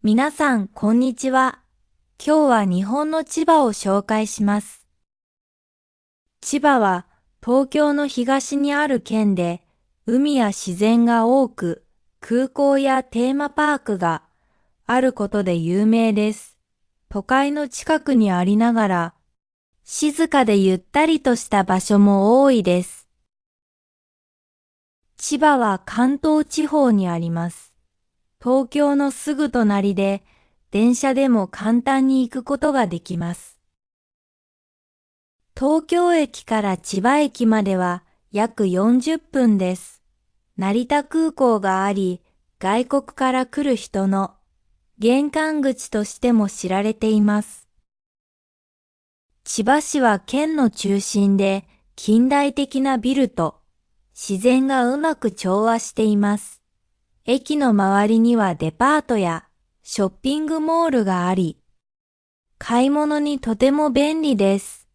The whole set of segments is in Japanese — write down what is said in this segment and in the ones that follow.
皆さん、こんにちは。今日は日本の千葉を紹介します。千葉は東京の東にある県で、海や自然が多く、空港やテーマパークがあることで有名です。都会の近くにありながら、静かでゆったりとした場所も多いです。千葉は関東地方にあります。東京のすぐ隣で、電車でも簡単に行くことができます。東京駅から千葉駅までは約40分です。成田空港があり、外国から来る人の玄関口としても知られています。千葉市は県の中心で近代的なビルと自然がうまく調和しています。駅の周りにはデパートやショッピングモールがあり、買い物にとても便利です。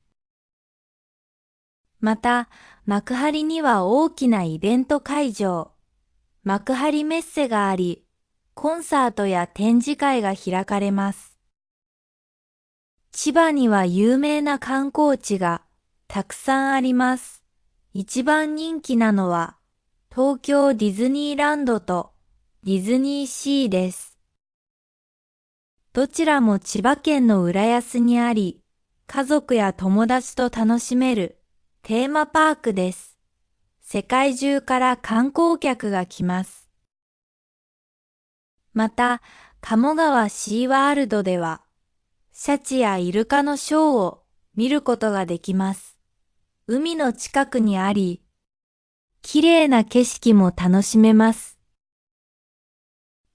また、幕張には大きなイベント会場、幕張メッセがあり、コンサートや展示会が開かれます。千葉には有名な観光地がたくさんあります。一番人気なのは、東京ディズニーランドとディズニーシーです。どちらも千葉県の浦安にあり、家族や友達と楽しめるテーマパークです。世界中から観光客が来ます。また、鴨川シーワールドでは、シャチやイルカのショーを見ることができます。海の近くにあり、綺麗な景色も楽しめます。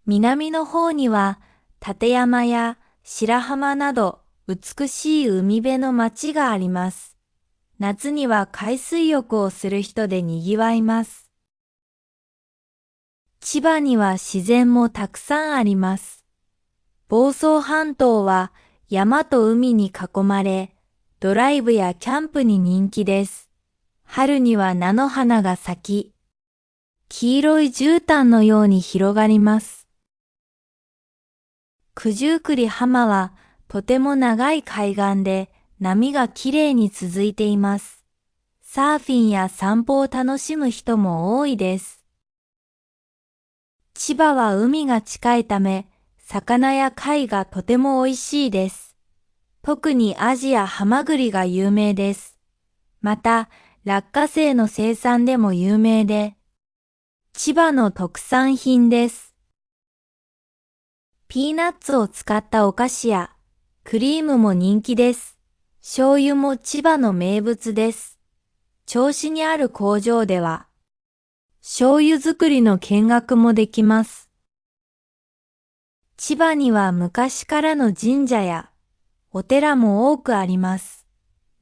南の方には、館山や白浜など美しい海辺の町があります。夏には海水浴をする人で賑わいます。千葉には自然もたくさんあります。房総半島は山と海に囲まれ、ドライブやキャンプに人気です。春には菜の花が咲き、黄色い絨毯のように広がります。九十九里浜はとても長い海岸で波がきれいに続いています。サーフィンや散歩を楽しむ人も多いです。千葉は海が近いため、魚や貝がとても美味しいです。特にアジやハマグリが有名です。また、落花生の生産でも有名で、千葉の特産品です。ピーナッツを使ったお菓子やクリームも人気です。醤油も千葉の名物です。銚子にある工場では、醤油作りの見学もできます。千葉には昔からの神社やお寺も多くあります。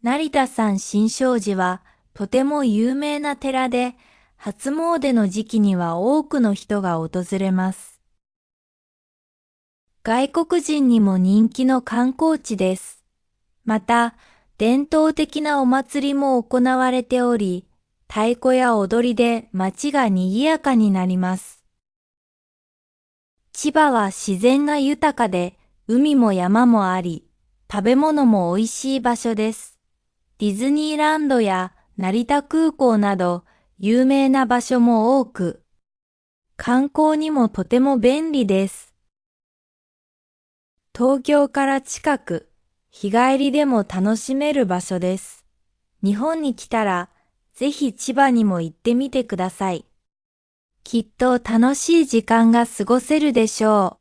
成田山新勝寺はとても有名な寺で、初詣の時期には多くの人が訪れます。外国人にも人気の観光地です。また、伝統的なお祭りも行われており、太鼓や踊りで街が賑やかになります。千葉は自然が豊かで、海も山もあり、食べ物も美味しい場所です。ディズニーランドや成田空港など有名な場所も多く、観光にもとても便利です。東京から近く、日帰りでも楽しめる場所です。日本に来たら、ぜひ千葉にも行ってみてください。きっと楽しい時間が過ごせるでしょう。